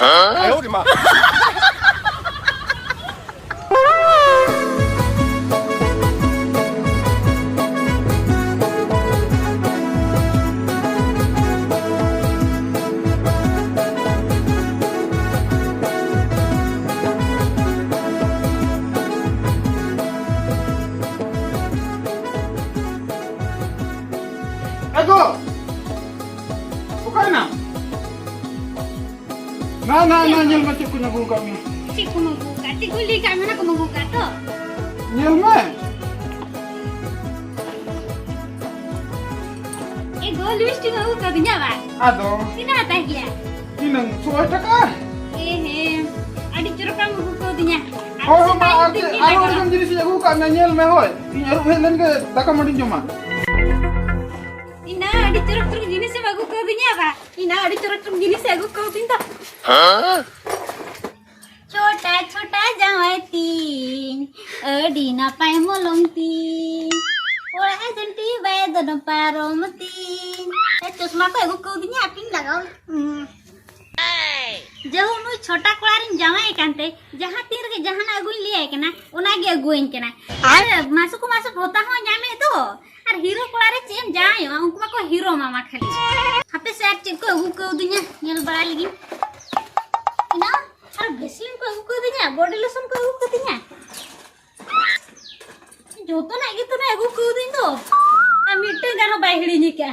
哎呦我的妈！ Ego, bukan na? Na, nyel macam aku nak buka ni. Cik ko magbuka. Cik uli ka mana ko magbuka to? Nyel mah? Eh go list ko magbuka dunya ba? Ado, Sina ta hiya? ini suai taka. Eh adi curug ka magbuka dunya. Oh, ma, aku orang jadi sih aku kan nyel mah hoy. Ini aru helan ke daka mandi joma. Ina adi curug jenis se magbuka dunya ba? Ina adi curug jenis se magbuka dunya. छोटा छोटा जावती अडी ना पाय मोलंगती ओरा जंटी वेदन पारोमती ए चश्मा को एगो कौदिया pin लगाओ जहु नु छोटा कोलारिन जावाई कांते जहां तीर के जहां ना अगुई लिया केना ओना गे अगुइन केना अरे मासु को मासु होता हो जामे तो और हीरो कोलारे चेम जायो उनको को हीरो मामा खाली हपे सेट चिक को अगु कौदिया नेल बड़ा लगी ना अरे बेसिन को अगु कौदिया बॉडी लोशन को अगु कौदिया जो तो ना गे तो ना अगु कौदिन तो आ मिट्टे गानो बाइहड़ी नि क्या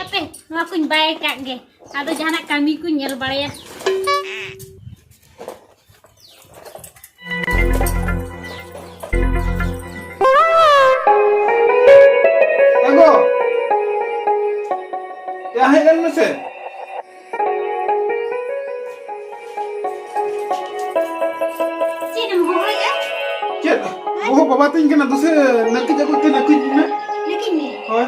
हपे वा कुन बाय कागे आदो जहाना कमी को nail बड़ाया Ego, ya helan mese. Cina mau ya Cek, oh bapa tu ingin ada se nak kerja aku tu nak kerja ni. लेकिन नहीं Oh,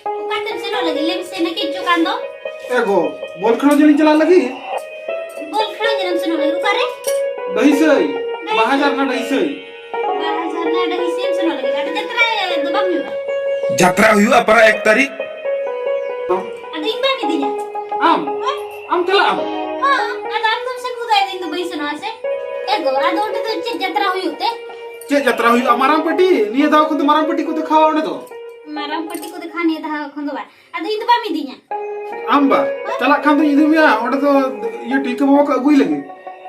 bukan terus lo lagi lebih sena ke cukan do ego, bol kena jadi jalan lagi. bol khana jalan seno lagi ukare Dahi sei, bahajar na dahi sei. bahasa na ada hisim seno lagi ada jatra dobam yu যাত্রা হইবা para 1 তারিখ ada imba ni dinya Am chala am. ha ada antum se kudai din do bai seno ase ego ada ote to che jatra huyute Cek jatra hui amaram peti, ni dah aku tu maram peti aku tu khawa na to. maram pati ko dikhani dah khondo ba ada indu ba mi dinya Am ba, chala khan tu idu ya, oda to ye tika bawa ka agui lagi.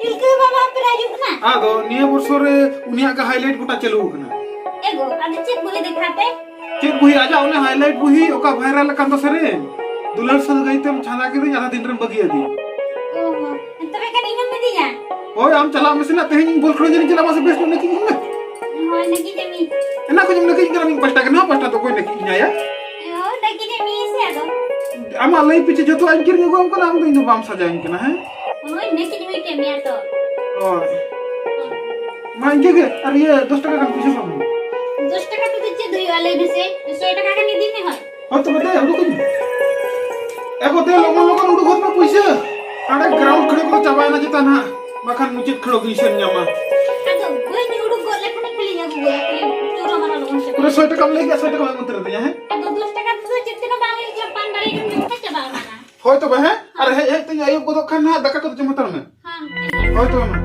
tilke baba praju na Ado, niya borsore unia ka highlight kuta chalu kana. ego ada che boleh dekhate Cek buhi aja oleh highlight buhi oka viral kan to sare. Dular sad gaitem chana ke jada din ram bagi adi. oh tebe kan inam mi dinya Hoy am chala mesina tehin bol khro jani chala mas best na ki na. oh lagi jemi Enak ko jam na ki kara ning pasta kana pasta to koi na ki nya ya. oh lagi jemi se ado Am alai piche joto ankir ni ko am kana am to indu bam sajain kana hai. oh lagi jemi ke mi ato Oh. Ma inke ke ar ye 10 taka kan piche sam. 10 টাকা তো দিচ্ছে দুই ওয়ালে দিছে 100 টাকা কানি দিনে হয় Hoy to bete udu ko. Eko te logon udu ko na puise. Ada ground khade ko chaba na jita na. Makan mujit khlo gi sen nyama. আদো কই নি উড়ু গলে খানে খুলি যাবো বলে চোরা মারা লোন সে Kure 100 taka lagi 100 taka muter diya hai. আদো 10 টাকা তো চিত্তে না বাঙালি যে পান বাড়ি জন্য খাচ্ছে বাঙালি না Hoy to ba hai. Ar he te ayub ko kan na daka ko jamatar me. হ্যাঁ Hoy to ma.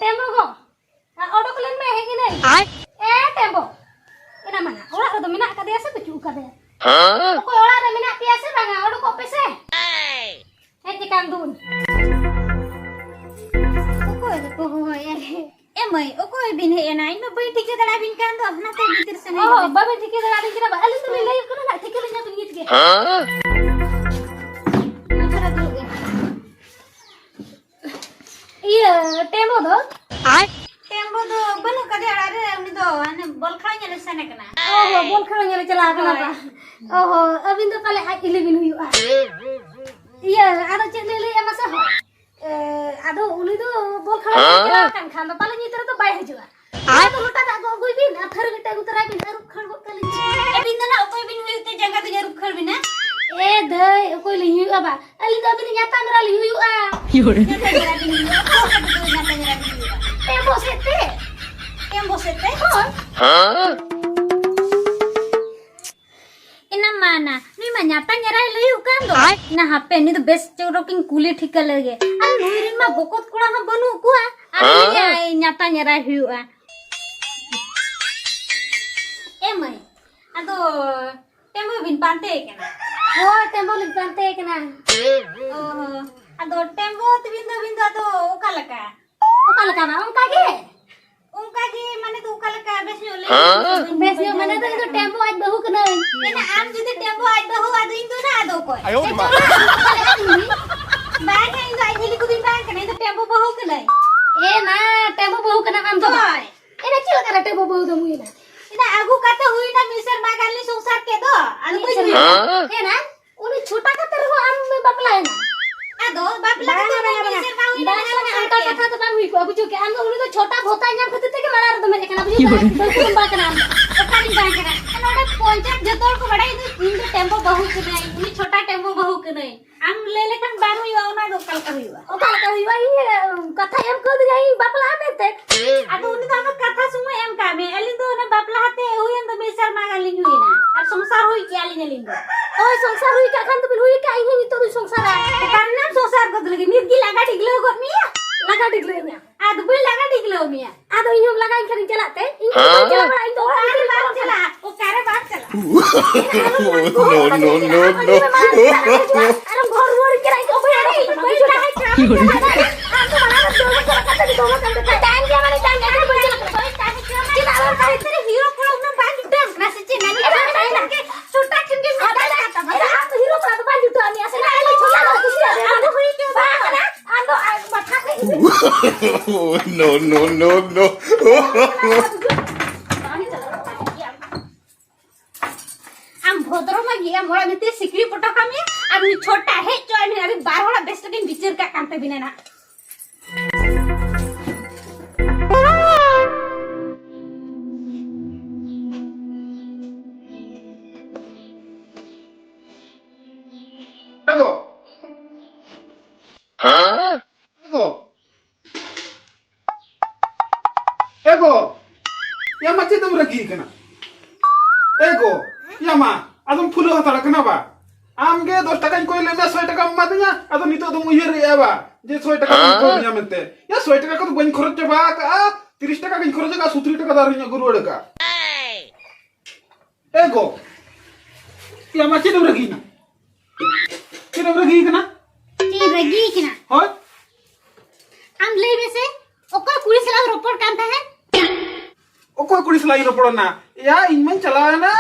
tembo go odo kulen me hegi nai tembo ina mana ora do mina ka dia se tu ka dia ko ora re mina pia se banga odo ko pese ti kandun ko Oh, emai, okoi bin he na, ime bai tike dara bin kan do, na te bitir se na. Oh, babe tike dara bin kira ba. Ali tu lay ko na tike lay na bin git ke. Nakara do ge. Iya, temo do. Tembo do banu kade are uni do, ane bol khanya le sene kana. Oh, bol khalo nyale chala kana ba. Oh, abin do kale 11 huyu ah. Iya, ada cek lele ya masa ho. Ado uni do bol khalo chala kan khan do pale ni tara to bai hajua. Ado luta da go goi bin athar gita gutara bin aru khad go kali. E bin na okoi bin hu te janga tu jaru khar bin na. Eh dai koi li huyu aba. Ali do bin nyata mera li huyu ah. Nyata jara bin hu. Nyata jara bin hu. Tembo sete. Tembo sete. Hah? Ina mana, ni ma nyata nyara layu kan do. Na hape ni to best choroking kuli thika lage. An nuirin ma bokot kura ha banu kuha. An ni nyata nyara hiu a. Emai, ado tembo bin pante kana. Oh, tembo li pante kana. Oh, ado tembo tu bindu ado ukalaka. Okala kana onka ge. Unka gi mane tu ukalaka besnyo le. Besnyo mane to itu tembo aj bahu kana. Ina am judi tembo aj bahu ado indu na ado koi. Ayo ma. Bag hai indu aj hili kudin bag kana itu tembo bahu kana. Eh na tembo bahu kana am to. Ina chila kana tembo bahu to muina. Ina agu kata hui na miser magali sungsar ke do. Anu koi hui. Eh na uni छोटा का तरह am में बपला है ना. Ado bapla ka to miser ma hui na am ta kata to bang hui ko abu jo ke am uni to छोटा भोता nyam khate te ke marar to me kana buju balkul ba kana. Okali bang kana. Anoda ponchak jotol ko badai indu tempo bahu ke nai. Uni chota tempo bahu ke nai. Am lele kan baru hui ona do kal ka hui. Okala ka hui wai kata em ko dai bapla me te. Ado uni to katha sumo em ka me. Alin do na bapla hate hui endo miser magali hui na. Ar sungsar hui ki alin lindo. Oh संसार हुई का खान तो bill हुई का ही नहीं तो संसार है Karena sungsar ko lagi mirgi laga diglo ko miya. लगा डिगले में Ado bui laga diglo miya. आदो यूं लगा कर चलाते इन चला बड़ा इन तो Kare bang chala. O kare bang chala. No. अरे घर घर के राई तो भाई कोई है क्या हम तो बना दो करता दी दोनों करते टाइम क्या माने टाइम ऐसे बोल चला चिल्ला और करे तेरे हीरो को अपना बांध डांस ना से चिन्ह नहीं के छोटा चिंके आता हम तो हीरो का तो बांध उठा नहीं ऐसे ना ले छोटा ना कुछ आ आदो हुई के बात ना आदो माथा No. हम भोदरो में गया मोरा मिते सिकरी पटो कामे अब नी छोटा है जो अभी अभी 12 वाला बेस्ट दिन बिचर का कांते बिना ना Ego, ya macam tu lagi kena. Ego, ya ma, adum puluh hatala kena ba? Amge 10 taka koi le me 100 taka matanya, adum itu adum uyar ya ba? Je 100 taka koi punya mente. Ya 100 taka tu banyak khoraj ba ka? 30 taka banyak khoraj ka? 70 taka darunya guru ada ka? Ego, ya macam tu lagi na. Kena lagi kena? ती रगी की ना Hoi? हम ले में से ओको कुड़ी से लग रोपड़ कांता है ओको कुड़ी सलाई रो पड़ो ना या इनमन चला ना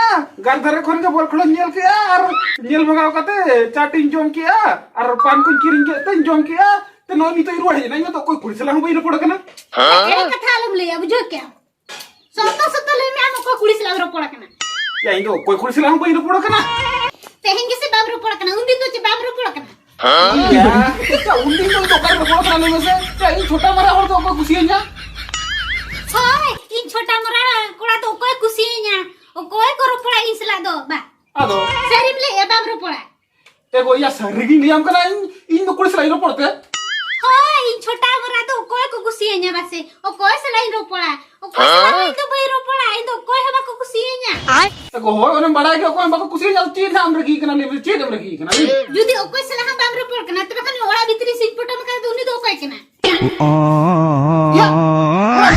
गार धरे खोन के बोल खड़ो नेल किया और नेल भगाव कते चाटिंग जोम किया और पान को किरिंग के तन जोम किया ते नो नी तो इरो है ना तो कोई कुड़ी सला हम रो पड़ो कना ए कथा लम ले अब जो क्या सत्ता ले में हम ओको कुड़ी से लग रोपड़ कना या इनो कोई कुड़ी सला हम रो पड़ो कना तेहिंगे से बाब रोपड़ कना उन दिन तो चे बाब रोपड़ कना या क्या उन दिन तो कर रो पड़ो ले में से क्या इन छोटा मरा और तो कोई खुशी है ना होय इन छोटा मोरा कोड़ा तो कोई खुशी nya o koy ko ropola isla do ba आदो serim le e bam ropola एगो या सरगी नियम कना इन तो कुड़ी सलाई रो पड़ते होय इन छोटा मोरा तो कोय को खुशी nya base o koy se lai ropola o koy se lai to bai ropola इन तो कोय हवा को खुशी nya एगो हो ओने बड़ा के कोई बाको खुशी ना चीज हम रगी कना ले चीज हम रगी कना judi o koy se la bam ropola kana to kan ola bitri sit potom ka duni do koy kana या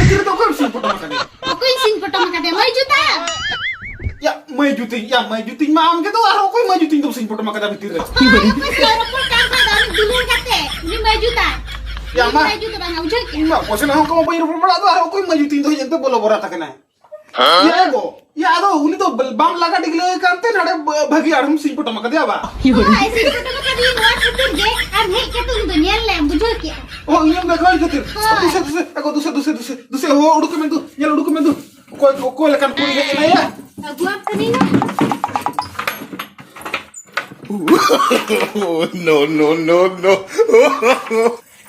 तेरे तो कोई सिंपल मत कर o koy sin potom ka de mai juta या मैं जुती माम के तो आरो कोई मैं जुती तो सिंपल मत कर बितिर रे hoy o koy se ropola ka da dulur kate ni mai juta Ya mah. Maju tu bang, ujung. Ima, pose na hong bayi rupa mala tu aku maju tinto yang tu bolo bora tak kena. Ya ego, ya ado uni tu bam laga digile kante nade bagi arum sing putam makanya apa? Oh, ऐसे photo में कभी हुआ खतर जे और है क्या तुम दुनिया ले बुझो क्या Oh ini yang gak kau ikutin. Aku duse ho udah kemen tu, nyala udah kemen tu. Kau lekan puri kayak gini ya. गवा करी ना No.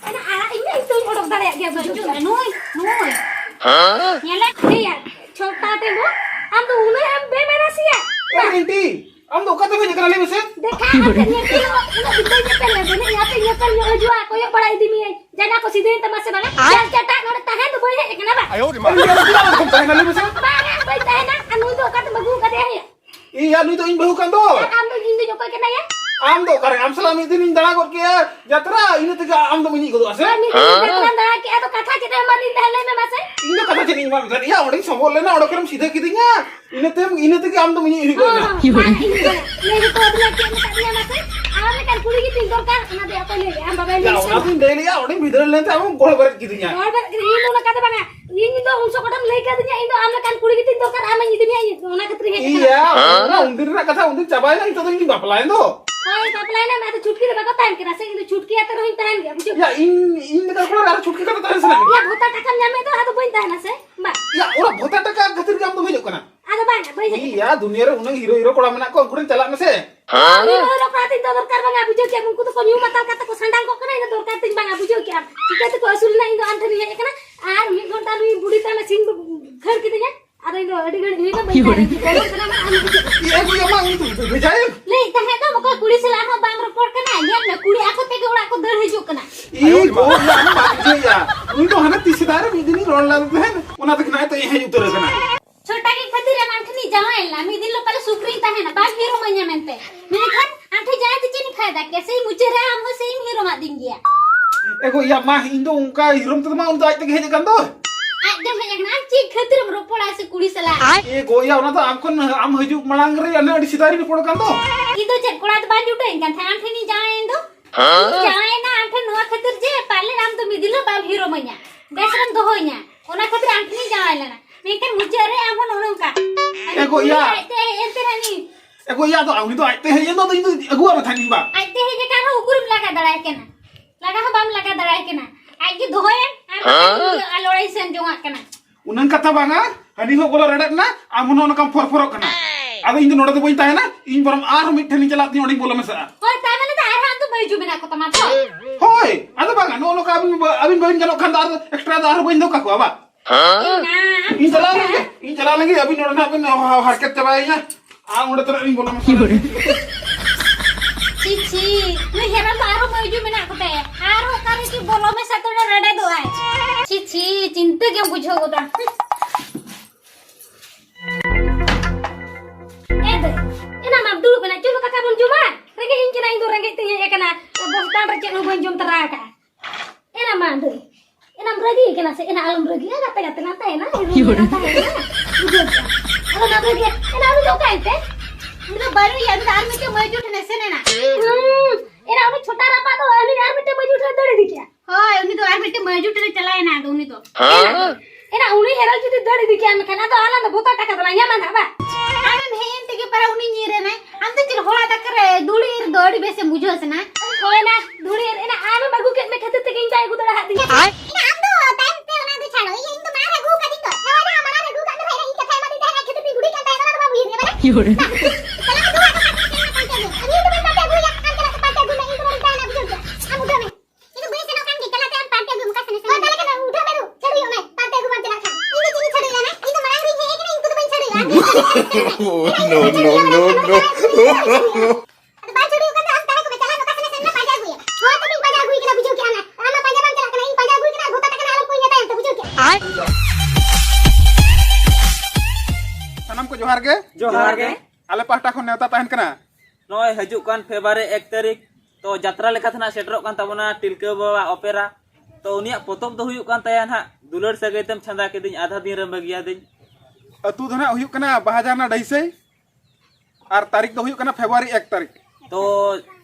Ana ara ini itu odok dare ya जो betul. नोय नोय ये ले Iya, छोटा टेबो हम तो उन्हें हम बेमेरा Siya. Eh inti, am tu kata banyak kali mesin. देखा हमने ये तो उन्हें बिल्कुल ये पहले बने यहाँ पे ये कर यो जो आको ये बड़ा इधर में जाना को सीधे तमाशे वाला चल चटा नोड़ ताहे तो बोले है ना बा Kau kali mesin. बागा बोल ताहे ना अनु तो कत मगु कदे है Iya, lu itu bahu kan tu. हम तो जिंदगी जो कोई के नहीं है Am tu karena am selama itu nih dana kok kia jatra ini tiga am tu menyi kudu ase. हम तो दरा के तो कथा के मारी दहले में मसे Ini kata jadi imam tadi ya orang sambol lena orang kirim sida kitinya. Ini tiga am tu menyi ini kudu. ये तो अपने के में तनिया मसे आने kan कुड़ी की तीन दरकार ना दे apa ले हम बाबा Ya orang tuh daily ya orang bidal lena am gol berat kitinya. और बार ini लोग कदे बना ini तो उनसे कदम ले कर दिया ini आने kan कुड़ी की तीन दरकार आने ini dia ना कतरी है Iya, orang undir nak kata undir cabai lah itu tuh ini bapak lain tuh. हां सप्लाई ना मैं तो छुटकी दे बको टाइम के रसे ini छुटकी आता रही टाइम गया बुझो Ya ini kan kalau ada cuti kata tahan sana. या भूता टकम जामे तो हाथ बोइन ताना से बा Ya orang bota taka katir kamu tuh hidup kana. आगे बांगा बोइ Iya dunia re unang hero kola menak kok kurang celak mese. ini रो प्राति तो दरकार बंगा बुझो के मुको तो कोनिउ मताल कता को संडांग को कना दरकार तिन बंगा बुझो के ठीक है तो असुल ना इनो अंठनी है कना आर मी घंटा नी बुड़ी ताना सिंग घर की दिया अरे इनो अडी गडी ini तो बोइ ताना कना आम Iya aku yang mang itu bejail. ले ताहे तो मको कुड़ी से लाहो बांग रिपोर्ट कना ये ना कुड़ी आको ते ओड़ा को दर हिजो कना Ih kok ya mang ya. Ini tuh hana tisidara ini ron lalu kan. Una tuh kena itu yang utur kana. छोटा के खातिर अंठनी जाए ला मी दिन लो पहले सुक्री ता है ना बाग हीरो मन्या मेनते मैंने खान अंठे जाए तो चीनी फायदा कैसे मुझे रे हम हो सेम हीरो मा दिन गया Ego ya mah indo ungka hirom tuh mah untuk itu heje kan tuh. एकदम है ना चीज खातिर हम रोपड़ा से कुड़ी सला Ego ya una tuh amkon am hijuk malangre ane adi sidari ni podo kan tuh. इदो चेक कोड़ा तो बाजू टइन kan था अंठनी जाए इंदो जाए ना अंठे नुआ खातिर जे पाले राम तो मिदिलो बाग हीरो मन्या बेसरम दोहोnya ओना खातिर अंठनी जाए लेना मेkan मुझे रे हम नोनका Ego ya. एते रानी Ego ya tuh ini tuh itu heje tuh itu ego apa tadi bang. आते है जे कान उकुरम लगा दड़ाय केना लगा ह बाम लगा दड़ाय केना आज जे दोहयन आर अलोड़ाई सेन जोंगा केना Unang kata banga, hani ho bola redak na, amun ho nakam for kana. Ada ini noda tuh boy tahu na, ini baram ar mit thani jalat ni orang bola masa. होय तामने त are हम तो बई जुबिना को तमा तो Hoi, ada banga, no abin boy jalok kan dar extra dar boy ndo kaku apa? ना Ini jalan lagi, abin noda na abin harkat cabai nya. Udah terus ini bola masa. छी छी नु हेरा मारो बई जुबिना को ते आर हो करे की बोलो में सतोड़ा रेडा दो आए छी छी चिंता क्यों बुझो गोदा Ede, ina mab dulu kena culu kakak pun cuma. Rege ini kena itu rege tinggi ya kena. Bos tan rege nu bonjom teraka. Ina mandu. Ina beragi kena se ina alam beragi ya kata kata nanti ya na. Kalau nak beragi, ina alu jauh kan te. नु बारू यार तार में के मजू ठने से ना Ina alu छोटा रपा तो अली यार मिट्टे मजू उठा दौड़ी दिखिया. होय उनी तो आर बेटे मजू ठने चलाए ना तो उनी तो Ina uni heral jadi dौड़ी दिखिया में kena तो आला ना बोता टका तो नया mana ba. आमे भेन ते के पर उनी नीरे ना हम तो चिर होला तक रे दूली दौड़ी बेसे बुझो से ना Hoy na, duri ina ame bagu ke me khate te king jai gudara hati. ina हम तो टाइम पे उना दे छाड़ो ये इन तो मारे गु का दिन तो हमारा हमारा गु का तो भाई इन कथा मत दे ना खेत पे गुड़ी का पैसा ना बाबू ये बना चला दुआ का पाटे गु अभी तो मैं पाटे गु या हम चला पाटे गु नहीं तो मैं ना बुझो हम उठो में ये तो बेसे ना काम के चला हम पाटे गु मुका सने से चला के उठो में चढ़ियो मैं पाटे गु मत चला खा इन जिनी छड़ियो ना इन तो मरा रही है कि नहीं इन तो मैं छड़ियो No. Sanam ko johar ge? जोहार गे Ale pahta khon neuta tahan kana. नॉय हजूक कान फेब्रुआरी 1 तारीख तो यात्रा लेखा थाना सेटरोक कान ताबना टिलका बाबा ओपेरा तो उनिया पोतोब दो हुयुक कान ताया ना दुलर सगैतम छंदा केदिन आधा दिन रे बगिया दिन Atu dona huyuk kana bahajana daisai. Ar tarik do huyuk kana Februari 1 tarik. तो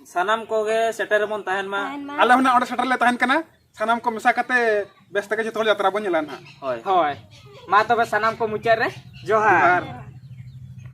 सनाम कोगे सेटर मन ताहन मा Ale hona ora setter le tahan kana. सानाम को मेसा कते बेस तक जो जतरा बन नेला ना होय होय मा तबे सनाम को मुचाद रे जोहार।